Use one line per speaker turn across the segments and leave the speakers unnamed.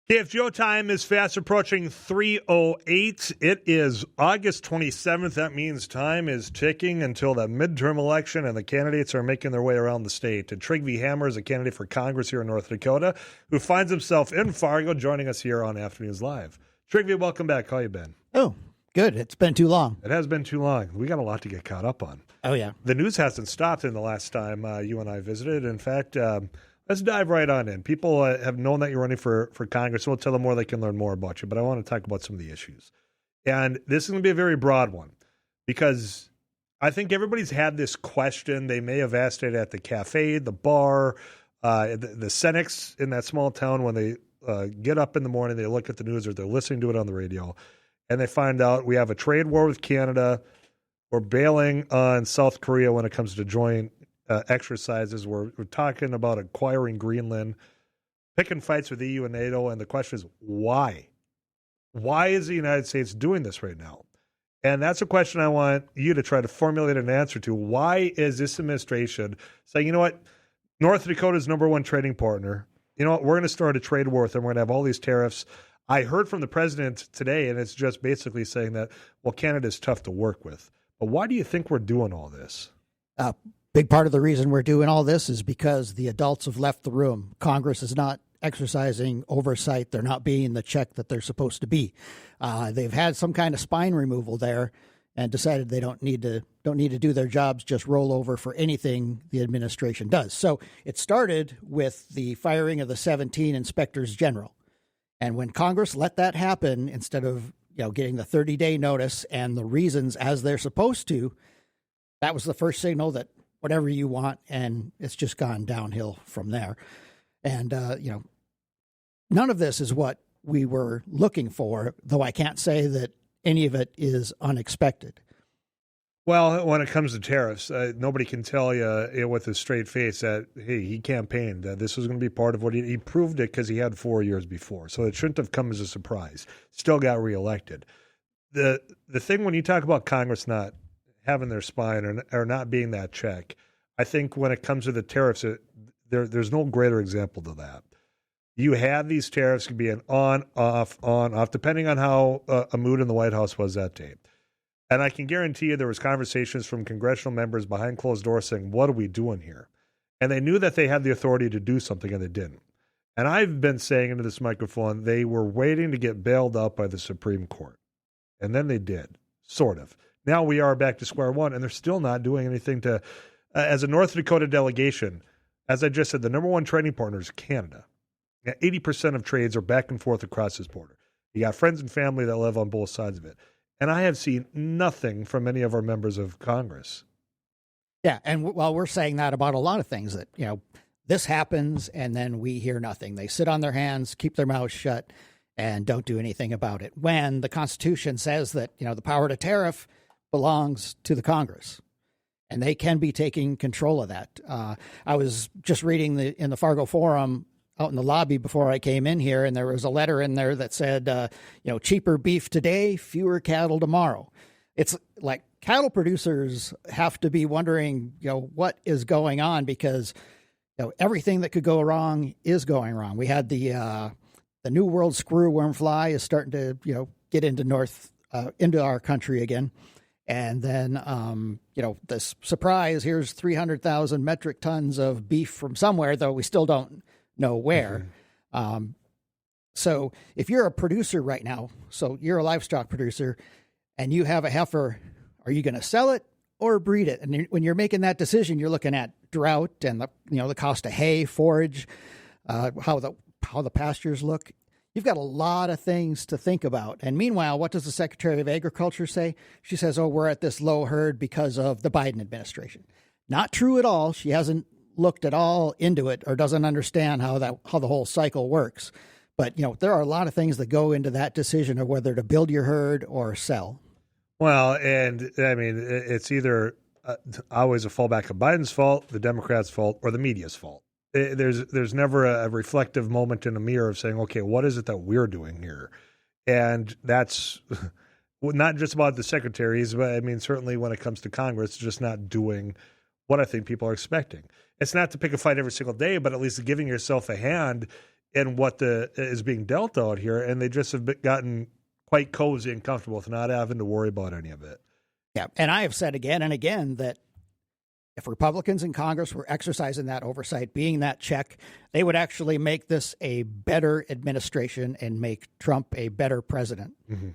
KFGO time is fast approaching 3:08. It is August 27th. That means time is ticking until the midterm election, and the candidates are making their way around the state. And Trygvee Hammer is a candidate for Congress here in North Dakota who finds himself in Fargo, joining us here on Afternoons Live. Trygvee, welcome back. How you been?
Oh, good. It's been too long.
It has been too long. We got a lot to get caught up on.
Oh, yeah.
The news hasn't stopped in the last time you and I visited. In fact, let's dive right on in. People have known that you're running for Congress, so we'll tell them more. They can learn more about you. But I want to talk about some of the issues. And this is going to be a very broad one because I think everybody's had this question. They may have asked it at the cafe, the bar, the Senex in that small town when they get up in the morning, they look at the news or they're listening to it on the radio, and they find out we have a trade war with Canada. We're bailing on South Korea when it comes to joint exercises. We're talking about acquiring Greenland, picking fights with the EU and NATO, and the question is why? Why is the United States doing this right now? And that's a question I want you to try to formulate an answer to. Why is this administration saying, you know what, North Dakota's number one trading partner, you know what, we're going to start a trade war with them, we're going to have all these tariffs. I heard from the president today, and it's just basically saying that, well, Canada's tough to work with. But why do you think we're doing all this?
Big part of the reason we're doing all this is because the adults have left the room. Congress is not exercising oversight. They're not being the check that they're supposed to be. They've had some kind of spine removal there and decided they don't need to do their jobs, just roll over for anything the administration does. So it started with the firing of the 17 inspectors general. And when Congress let that happen, instead of getting the 30-day notice and the reasons as they're supposed to, that was the first signal that whatever you want, and it's just gone downhill from there. And, none of this is what we were looking for, though I can't say that any of it is unexpected.
Well, when it comes to tariffs, nobody can tell you with a straight face that, hey, he campaigned. This was going to be part of what he proved it because he had 4 years before. So it shouldn't have come as a surprise. Still got reelected. The thing when you talk about Congress not having their spine or not being that check, I think when it comes to the tariffs, there's no greater example to that. You had these tariffs could be an on, off, depending on how a mood in the White House was that day. And I can guarantee you there was conversations from congressional members behind closed doors saying, what are we doing here? And they knew that they had the authority to do something, and they didn't. And I've been saying into this microphone, they were waiting to get bailed out by the Supreme Court. And then they did, sort of. Now we are back to square one, and they're still not doing anything to, as a North Dakota delegation, as I just said, the number one trading partner is Canada. 80% of trades are back and forth across this border. You got friends and family that live on both sides of it. And I have seen nothing from any of our members of Congress.
Yeah, and while we're saying that about a lot of things, that, this happens and then we hear nothing. They sit on their hands, keep their mouths shut, and don't do anything about it. When the Constitution says that, the power to tariff belongs to the Congress, and they can be taking control of that. I was just reading in the Fargo Forum out in the lobby before I came in here, and there was a letter in there that said, cheaper beef today, fewer cattle tomorrow. It's like cattle producers have to be wondering, what is going on, because everything that could go wrong is going wrong. We had the New World screwworm fly is starting to get into our country again. And then, this surprise, here's 300,000 metric tons of beef from somewhere, though we still don't know where. Mm-hmm. So if you're a producer right now, so you're a livestock producer and you have a heifer, are you going to sell it or breed it? And when you're making that decision, you're looking at drought and the cost of hay, forage, how the pastures look. You've got a lot of things to think about. And meanwhile, what does the Secretary of Agriculture say? She says, we're at this low herd because of the Biden administration. Not true at all. She hasn't looked at all into it or doesn't understand how the whole cycle works. But, there are a lot of things that go into that decision of whether to build your herd or sell.
Well, and I mean, it's either always a fallback of Biden's fault, the Democrats' fault, or the media's fault. There's never a reflective moment in a mirror of saying, okay, what is it that we're doing here? And that's not just about the secretaries, but I mean, certainly when it comes to Congress, just not doing what I think people are expecting. It's not to pick a fight every single day, but at least giving yourself a hand in what is being dealt out here, and they just have gotten quite cozy and comfortable with not having to worry about any of it.
Yeah, and I have said again and again that if Republicans in Congress were exercising that oversight, being that check, they would actually make this a better administration and make Trump a better president.
Mm-hmm.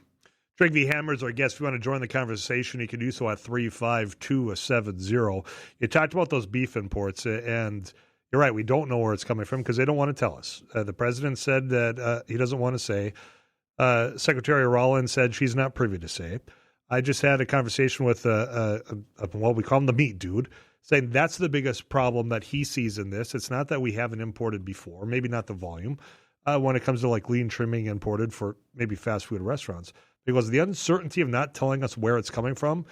Trygvee Hammer is our guest. If you want to join the conversation, you can do so at 352-70. You talked about those beef imports, and you're right. We don't know where it's coming from because they don't want to tell us. The president said that he doesn't want to say. Secretary Rollins said she's not privy to say. I just had a conversation with what we call him the meat dude, saying that's the biggest problem that he sees in this. It's not that we haven't imported before, maybe not the volume, when it comes to like lean trimming imported for maybe fast food restaurants, because the uncertainty of not telling us where it's coming from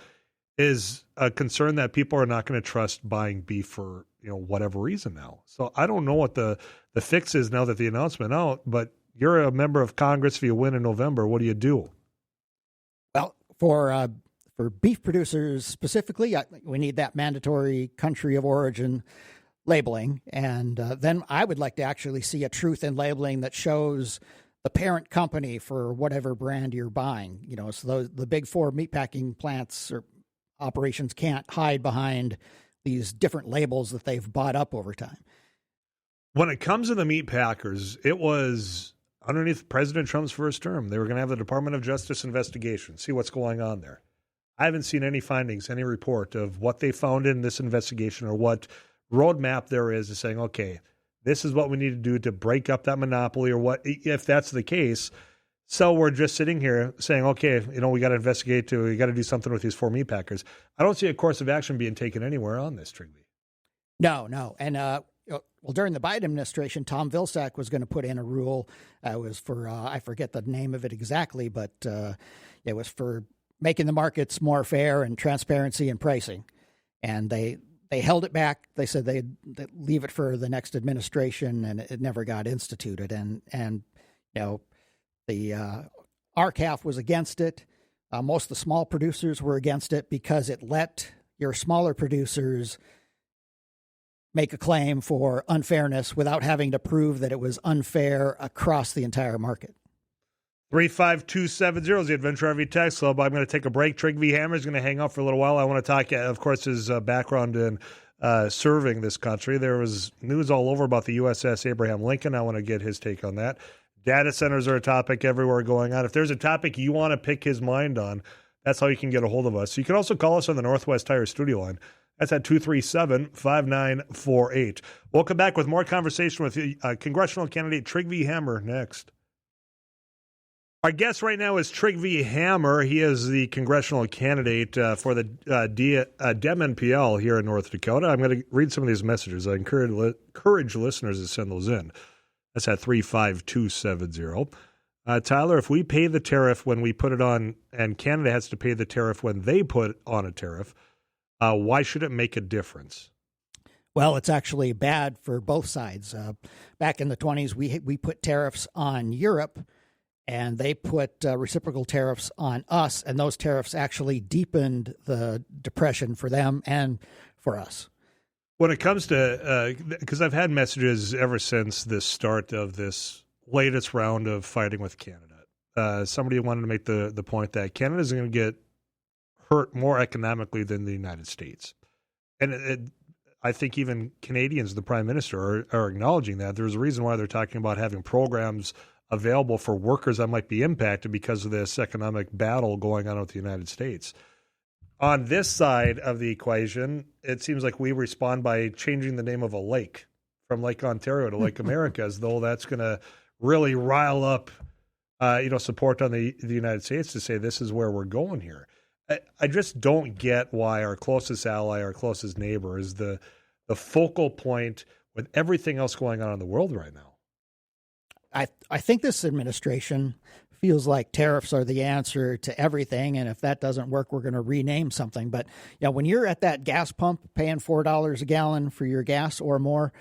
is a concern that people are not going to trust buying beef for whatever reason now. So I don't know what the fix is now that the announcement out, but you're a member of Congress. If you win in November, what do you do?
Well, for beef producers specifically, we need that mandatory country of origin labeling. And then I would like to actually see a truth in labeling that shows the parent company for whatever brand you're buying. So the big four meatpacking plants or operations can't hide behind these different labels that they've bought up over time.
When it comes to the meat packers, it was underneath President Trump's first term. They were going to have the Department of Justice investigation, see what's going on there. I haven't seen any findings, any report of what they found in this investigation or what roadmap there is saying, okay, this is what we need to do to break up that monopoly or what, if that's the case. So we're just sitting here saying, okay, we got to investigate, we got to do something with these four meat packers. I don't see a course of action being taken anywhere on this, Trygvee.
No. And, during the Biden administration, Tom Vilsack was going to put in a rule. It was for, I forget the name of it exactly, but it was for making the markets more fair and transparency and pricing. And they held it back. They said they'd leave it for the next administration, and it never got instituted. And the RCAF was against it. Most of the small producers were against it because it let your smaller producers make a claim for unfairness without having to prove that it was unfair across the entire market.
35270 is the Adventure RV Text Club. I'm going to take a break. Trygvee Hammer is going to hang out for a little while. I want to talk, of course, his background in serving this country. There was news all over about the USS Abraham Lincoln. I want to get his take on that. Data centers are a topic everywhere going on. If there's a topic you want to pick his mind on, that's how you can get a hold of us. You can also call us on the Northwest Tire studio line. That's at 237-5948. We'll come back with more conversation with congressional candidate Trygvee Hammer next. Our guest right now is Trygvee Hammer. He is the congressional candidate for the Dem-NPL here in North Dakota. I'm going to read some of these messages. I encourage listeners to send those in. That's at 35270. Tyler, if we pay the tariff when we put it on, and Canada has to pay the tariff when they put on a tariff, why should it make a difference?
Well, it's actually bad for both sides. Back in the 1920s, we put tariffs on Europe, and they put reciprocal tariffs on us, and those tariffs actually deepened the depression for them and for us.
When it comes to, because I've had messages ever since the start of this latest round of fighting with Canada, somebody wanted to make the point that Canada is going to get hurt more economically than the United States. And I think even Canadians, the Prime Minister, are acknowledging that. There's a reason why they're talking about having programs available for workers that might be impacted because of this economic battle going on with the United States. On this side of the equation, it seems like we respond by changing the name of a lake from Lake Ontario to Lake America, as though that's going to really rile up, support on the United States to say this is where we're going here. I just don't get why our closest ally, our closest neighbor, is the focal point with everything else going on in the world right now.
I think this administration feels like tariffs are the answer to everything, and if that doesn't work, we're going to rename something. But when you're at that gas pump paying $4 a gallon for your gas or more,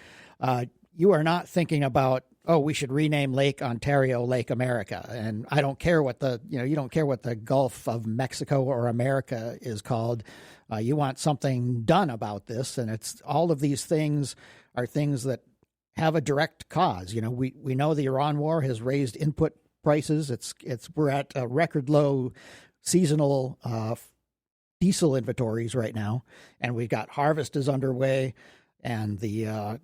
you are not thinking about, we should rename Lake Ontario Lake America. And I don't care what you don't care what the Gulf of Mexico or America is called. You want something done about this, and it's all of these things are things that have a direct cause. We know the Iran war has raised input prices. We're at a record low seasonal diesel inventories right now, and we've got harvest is underway, and there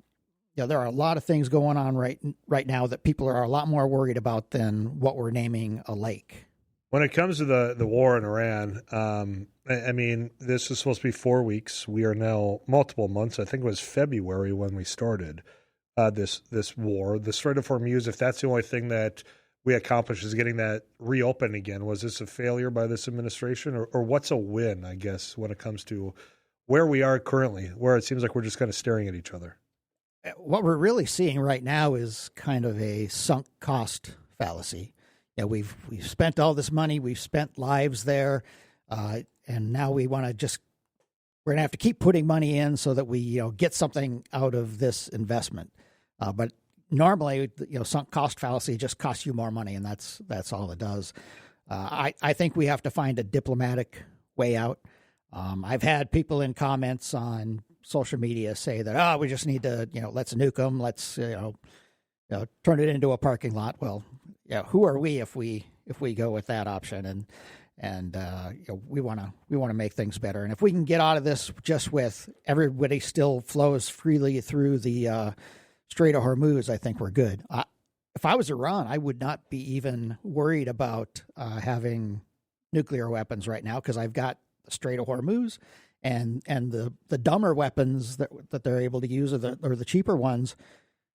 are a lot of things going on right now that people are a lot more worried about than what we're naming a lake.
When it comes to the war in Iran, I mean, this is supposed to be 4 weeks. We are now multiple months. I think it was February when we started this war. The Strait of Hormuz, if that's the only thing that we accomplished is getting that reopened again, was this a failure by this administration, or what's a win, I guess, when it comes to where we are currently, where it seems like we're just kind of staring at each other?
What we're really seeing right now is kind of a sunk cost fallacy. We've spent all this money, we've spent lives there, and now we're going to have to keep putting money in so that we get something out of this investment. But normally, sunk cost fallacy just costs you more money, and that's all it does. I think we have to find a diplomatic way out. I've had people in comments on social media say that, we just need to, let's nuke them. Let's, turn it into a parking lot. Well, who are we if we go with that option? And we want to make things better. And if we can get out of this just with everybody still flows freely through the Strait of Hormuz, I think we're good. If I was Iran, I would not be even worried about having nuclear weapons right now, because I've got the Strait of Hormuz. And the dumber weapons that they're able to use, or the cheaper ones,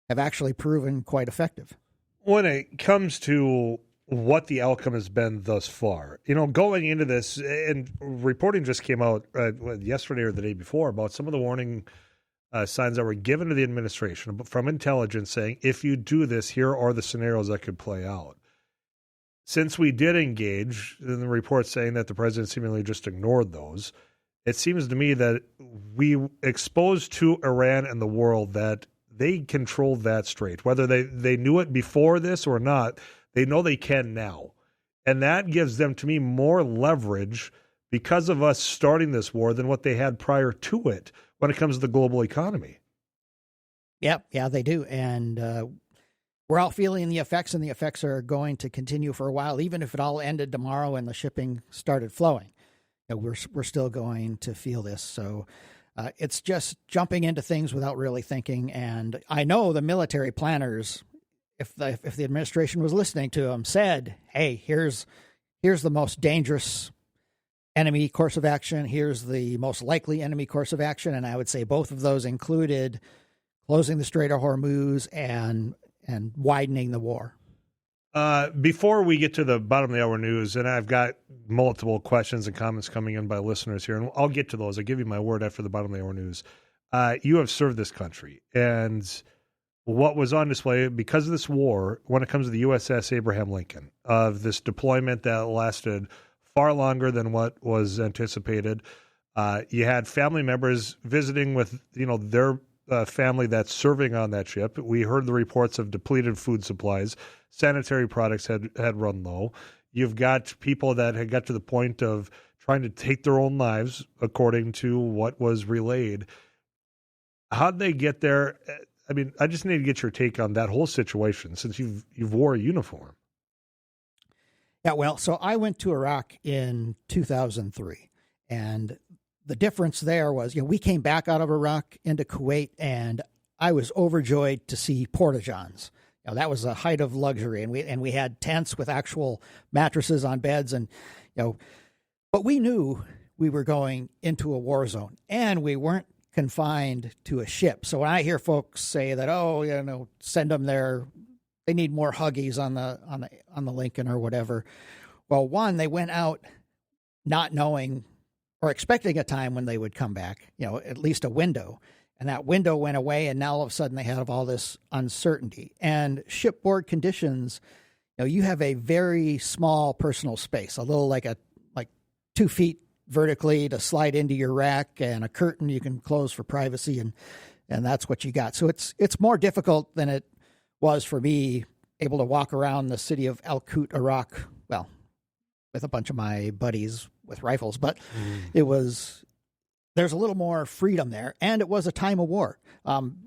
have actually proven quite effective.
When it comes to what the outcome has been thus far, going into this, and reporting just came out yesterday or the day before about some of the warning signs that were given to the administration from intelligence saying, if you do this, here are the scenarios that could play out. Since we did engage, in the report saying that the president seemingly just ignored those, it seems to me that we exposed to Iran and the world that they control that strait. Whether they knew it before this or not, they know they can now. And that gives them, to me, more leverage because of us starting this war than what they had prior to it when it comes to the global economy.
Yeah, they do. And we're all feeling the effects, and the effects are going to continue for a while. Even if it all ended tomorrow and the shipping started flowing, we're still going to feel this. So it's just jumping into things without really thinking. And I know the military planners, if the administration was listening to them, said, hey, here's the most dangerous enemy course of action. Here's the most likely enemy course of action. And I would say both of those included closing the Strait of Hormuz and widening the war.
Before we get to the bottom of the hour news, and I've got multiple questions and comments coming in by listeners here, and I'll get to those. I'll give you my word after the bottom of the hour news. You have served this country, and what was on display because of this war, when it comes to the USS Abraham Lincoln, of this deployment that lasted far longer than what was anticipated. You had family members visiting with, their family that's serving on that ship. We heard the reports of depleted food supplies. Sanitary products had run low. You've got people that had got to the point of trying to take their own lives, according to what was relayed. How'd they get there? I mean, I just need to get your take on that whole situation since you've wore a uniform.
Yeah, well, so I went to Iraq in 2003, and the difference there was, we came back out of Iraq into Kuwait, and I was overjoyed to see porta-johns. That was a height of luxury, and we had tents with actual mattresses on beds, and but we knew we were going into a war zone, and we weren't confined to a ship. So when I hear folks say that, send them there, they need more Huggies on the Lincoln or whatever. Well, one, they went out not knowing or expecting a time when they would come back, at least a window. And that window went away, and now all of a sudden they have all this uncertainty. And shipboard conditions, you have a very small personal space, a little like 2 feet vertically to slide into your rack, and a curtain you can close for privacy, and that's what you got. So it's more difficult than it was for me, able to walk around the city of Al Kut, Iraq, well, with a bunch of my buddies with rifles, but there's a little more freedom there, and it was a time of war.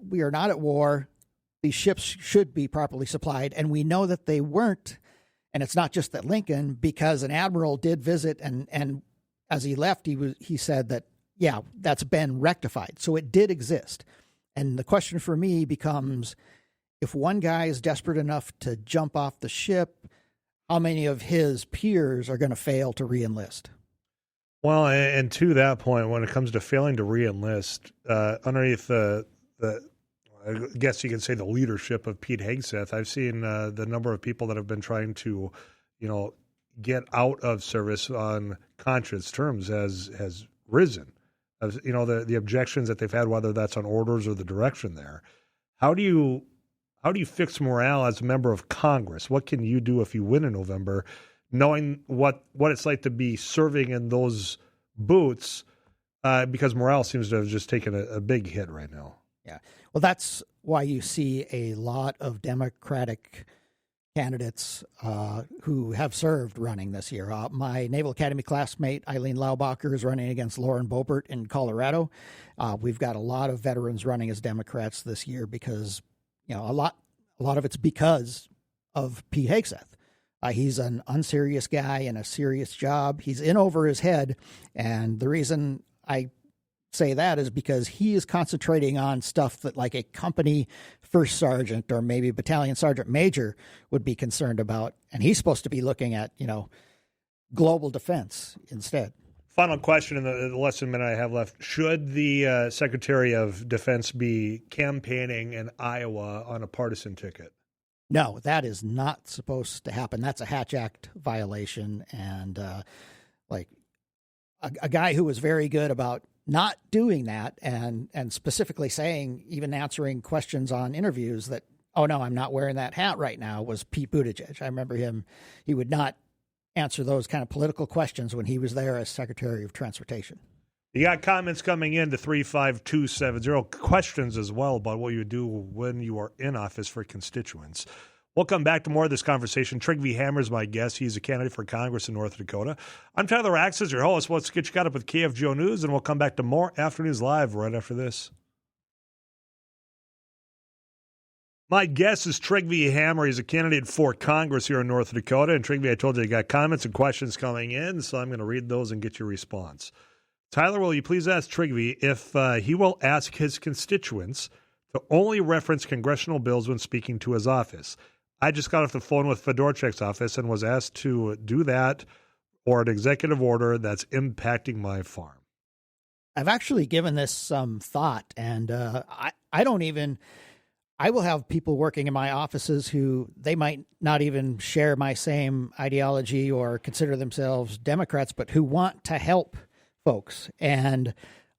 We are not at war these ships should be properly supplied. And we know that they weren't. And it's not just that Lincoln, because an admiral did visit, and as he left, he said that, yeah, that's been rectified. So it did exist. And the question for me becomes, if one guy is desperate enough to jump off the ship, how many of his peers are going to fail to reenlist?
Well, and to that point, when it comes to failing to reenlist, underneath the I guess you could say the leadership of Pete Hegseth, I've seen the number of people that have been trying to, get out of service on conscience terms has risen. As, the objections that they've had, whether that's on orders or the direction there. How do you fix morale as a member of Congress? What can you do if you win in November, knowing what it's like to be serving in those boots? Because morale seems to have just taken a big hit right now.
Yeah. Well, that's why you see a lot of Democratic candidates who have served running this year. My Naval Academy classmate, Eileen Laubacher, is running against Lauren Boebert in Colorado. We've got a lot of veterans running as Democrats this year because, a lot of it's because of Pete Hegseth. He's an unserious guy in a serious job. He's in over his head. And the reason I say that is because he is concentrating on stuff that like a company first sergeant or maybe battalion sergeant major would be concerned about. And he's supposed to be looking at, global defense instead.
Final question in the less than a minute I have left. Should the Secretary of Defense be campaigning in Iowa on a partisan ticket?
No, that is not supposed to happen. That's a Hatch Act violation. And a guy who was very good about not doing that and specifically saying, even answering questions on interviews that, oh, no, I'm not wearing that hat right now, was Pete Buttigieg. I remember him. He would not answer those kind of political questions when he was there as Secretary of Transportation.
You got comments coming in to 35270, questions as well about what you do when you are in office for constituents. We'll come back to more of this conversation. Trygvee Hammer is my guest. He's a candidate for Congress in North Dakota. I'm Tyler Axness, your host. Let's get you caught up with KFGO News, and we'll come back to more Afternoons Live right after this. My guest is Trygvee Hammer. He's a candidate for Congress here in North Dakota. And Trygvee, I told you got comments and questions coming in, so I'm going to read those and get your response. Tyler, will you please ask Trygvee if he will ask his constituents to only reference congressional bills when speaking to his office? I just got off the phone with Fedorchak's office and was asked to do that or an executive order that's impacting my farm.
I've actually given this some thought, and I will have people working in my offices who they might not even share my same ideology or consider themselves Democrats, but who want to help folks. And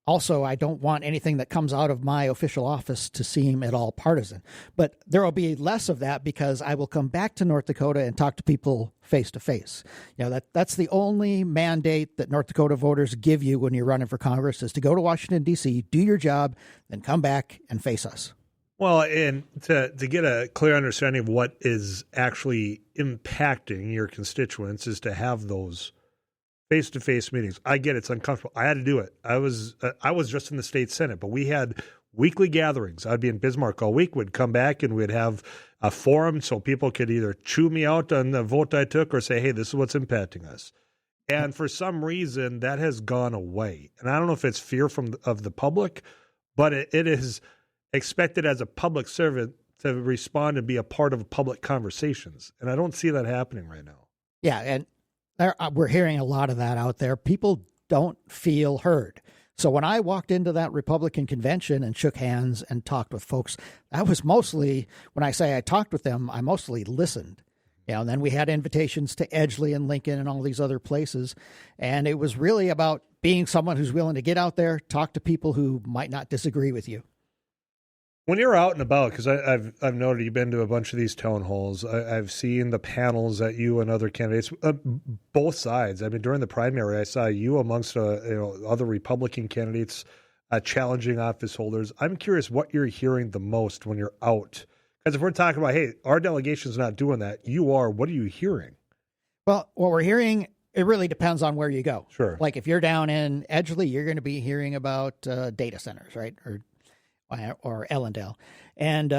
also, I don't want anything that comes out of my official office to seem at all partisan. But there will be less of that because I will come back to North Dakota and talk to people face to face. That's the only mandate that North Dakota voters give you when you're running for Congress is to go to Washington, D.C., do your job, then come back and face us.
Well, and to get a clear understanding of what is actually impacting your constituents is to have those face-to-face meetings. I get it's uncomfortable. I had to do it. I was just in the state Senate, but we had weekly gatherings. I'd be in Bismarck all week. We'd come back and we'd have a forum so people could either chew me out on the vote I took or say, hey, this is what's impacting us. And for some reason, that has gone away. And I don't know if it's fear of the public, but it is expected as a public servant to respond and be a part of public conversations. And I don't see that happening right now.
Yeah, and we're hearing a lot of that out there. People don't feel heard. So when I walked into that Republican convention and shook hands and talked with folks, that was mostly, when I say I talked with them, I mostly listened. And then we had invitations to Edgeley and Lincoln and all these other places. And it was really about being someone who's willing to get out there, talk to people who might not disagree with you.
When you're out and about, because I've noted you've been to a bunch of these town halls, I've seen the panels that you and other candidates, both sides. I mean, during the primary, I saw you amongst other Republican candidates challenging office holders. I'm curious what you're hearing the most when you're out, because if we're talking about, hey, our delegation's not doing that, you are. What are you hearing?
Well, what we're hearing, it really depends on where you go.
Sure.
Like if you're down in Edgeley, you're going to be hearing about data centers, right? Or Ellendale. And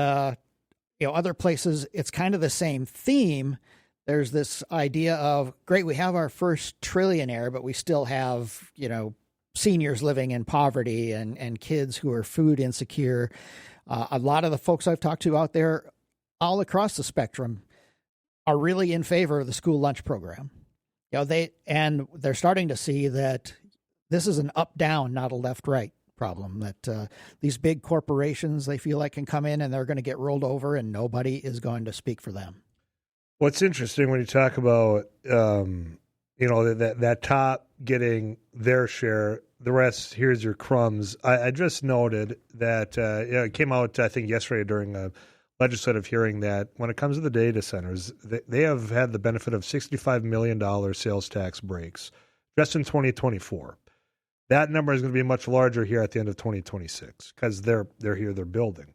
other places, it's kind of the same theme. There's this idea of, great, we have our first trillionaire, but we still have, seniors living in poverty and kids who are food insecure. A lot of the folks I've talked to out there all across the spectrum are really in favor of the school lunch program. They're starting to see that this is an up-down, not a left-right problem, that these big corporations, they feel like can come in and they're going to get rolled over and nobody is going to speak for them.
What's interesting when you talk about, that top getting their share, the rest, here's your crumbs. I just noted that it came out, I think, yesterday during a legislative hearing that when it comes to the data centers, they have had the benefit of $65 million sales tax breaks just in 2024. That number is going to be much larger here at the end of 2026 because they're here, they're building.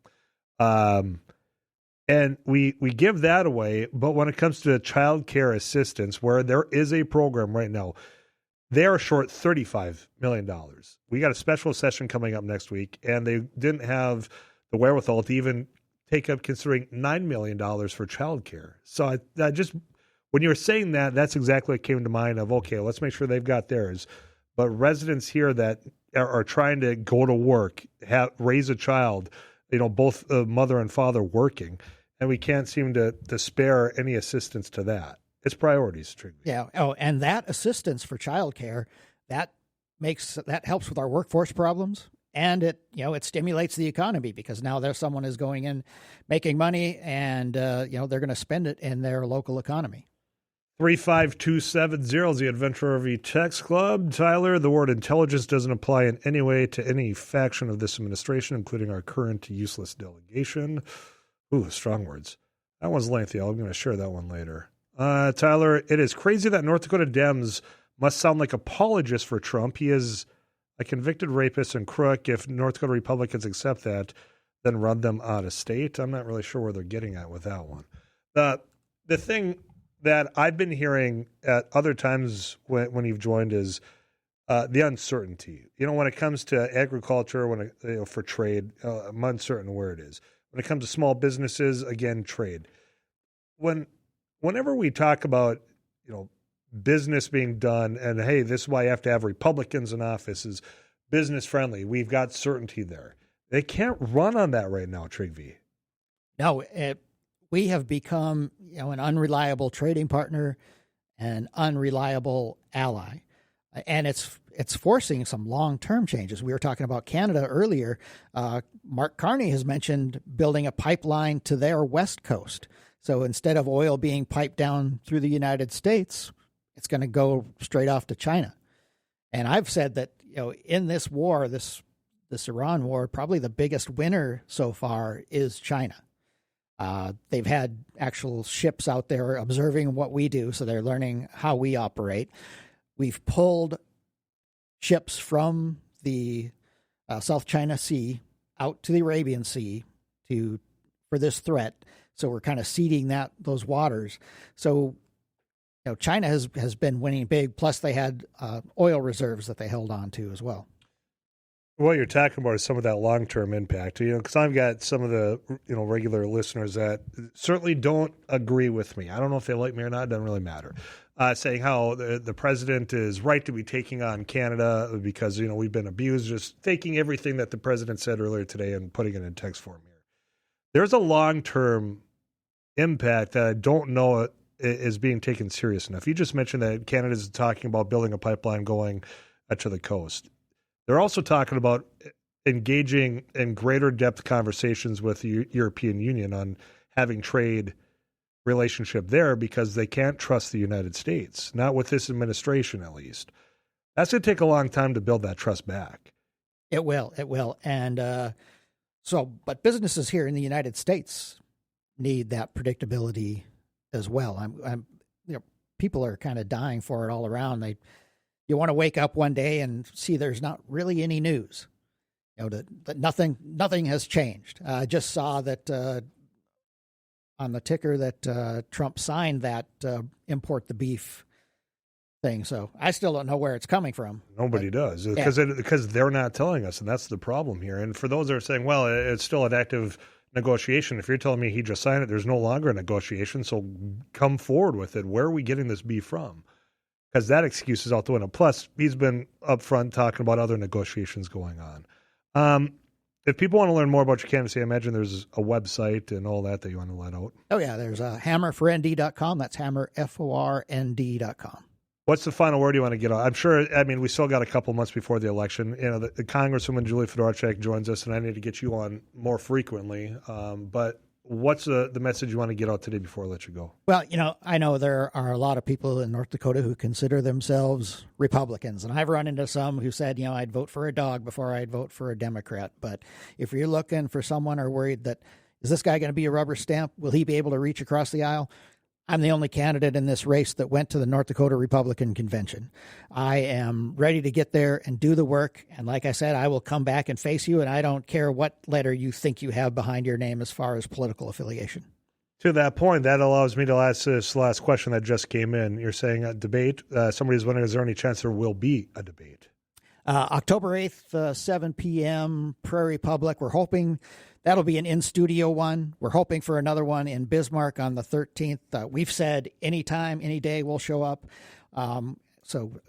And we give that away, but when it comes to child care assistance, where there is a program right now, they are short $35 million. We got a special session coming up next week, and they didn't have the wherewithal to even take up considering $9 million for child care. So I just, when you were saying that, that's exactly what came to mind of, okay, let's make sure they've got theirs. But residents here that are trying to go to work, raise a child, both mother and father working, and we can't seem to spare any assistance to that. It's priorities, Trygvee.
Yeah. Oh, and that assistance for childcare, that helps with our workforce problems, and it stimulates the economy because now there's someone is going in, making money, and they're going to spend it in their local economy.
35270 is the Adventure RV Text Club. Tyler, the word intelligence doesn't apply in any way to any faction of this administration, including our current useless delegation. Ooh, strong words. That one's lengthy. I'm going to share that one later. Tyler, it is crazy that North Dakota Dems must sound like apologists for Trump. He is a convicted rapist and crook. If North Dakota Republicans accept that, then run them out of state. I'm not really sure where they're getting at with that one. The thing that I've been hearing at other times when you've joined is the uncertainty. When it comes to agriculture, for trade, I'm uncertain where it is. When it comes to small businesses, again, trade. Whenever we talk about, business being done and, hey, this is why you have to have Republicans in office, is business friendly. We've got certainty there. They can't run on that right now, Trygvee.
No, we have become, an unreliable trading partner, an unreliable ally. And it's forcing some long-term changes. We were talking about Canada earlier. Mark Carney has mentioned building a pipeline to their west coast. So instead of oil being piped down through the United States, it's going to go straight off to China. And I've said that, in this war, this Iran war, probably the biggest winner so far is China. They've had actual ships out there observing what we do, so they're learning how we operate. We've pulled ships from the South China Sea out to the Arabian Sea for this threat. So we're kind of seeding those waters. So China has been winning big. Plus, they had oil reserves that they held on to as well.
What you're talking about is some of that long-term impact, because I've got some of the, regular listeners that certainly don't agree with me. I don't know if they like me or not. It doesn't really matter. Saying how the president is right to be taking on Canada because, we've been abused, just taking everything that the president said earlier today and putting it in text form here. There's a long-term impact that I don't know is being taken serious enough. You just mentioned that Canada is talking about building a pipeline going to the coast. They're also talking about engaging in greater depth conversations with the European Union on having trade relationship there because they can't trust the United States, not with this administration at least. That's going to take a long time to build that trust back.
It will. And but businesses here in the United States need that predictability as well. People are kind of dying for it all around. You want to wake up one day and see there's not really any news, that nothing has changed. I just saw that on the ticker that Trump signed that import the beef thing. So I still don't know where it's coming from.
Nobody does because they're not telling us, and that's the problem here. And for those that are saying, well, it's still an active negotiation. If you're telling me he just signed it, there's no longer a negotiation, so come forward with it. Where are we getting this beef from? Because that excuse is out the window. Plus, he's been upfront talking about other negotiations going on. If people want to learn more about your candidacy, I imagine there's a website and all that you want to let out.
Oh, yeah. There's hammerfornd.com. That's hammer, FORND.com.
What's the final word you want to get on? I'm sure, we still got a couple months before the election. The Congresswoman Julie Fedorchak joins us, and I need to get you on more frequently. But what's the message you want to get out today before I let you go?
Well, I know there are a lot of people in North Dakota who consider themselves Republicans, and I've run into some who said, I'd vote for a dog before I'd vote for a Democrat. But if you're looking for someone or worried that, is this guy going to be a rubber stamp? Will he be able to reach across the aisle? I'm the only candidate in this race that went to the North Dakota Republican Convention. I am ready to get there and do the work. And like I said, I will come back and face you, and I don't care what letter you think you have behind your name as far as political affiliation.
To that point, that allows me to ask this last question that just came in. You're saying a debate. Somebody's wondering, is there any chance there will be a debate?
October 8th, 7 p.m., Prairie Public. We're hoping that'll be an in-studio one. We're hoping for another one in Bismarck on the 13th. We've said anytime, any day we'll show up. So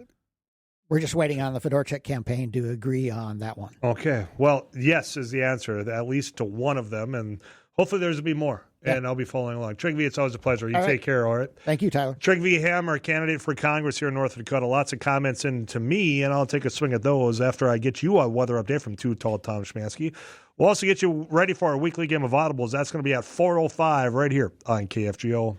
we're just waiting on the Fedorchak campaign to agree on that one.
Okay. Well, yes is the answer, at least to one of them, and hopefully there's to be more. Yeah. And I'll be following along. Trygvee, it's always a pleasure. You take care, all right?
Thank you, Tyler.
Trygvee Hammer, candidate for Congress here in North Dakota. Lots of comments in to me, and I'll take a swing at those after I get you a weather update from Too Tall Tom Schmansky. We'll also get you ready for our weekly game of audibles. That's going to be at 4:05 right here on KFGO.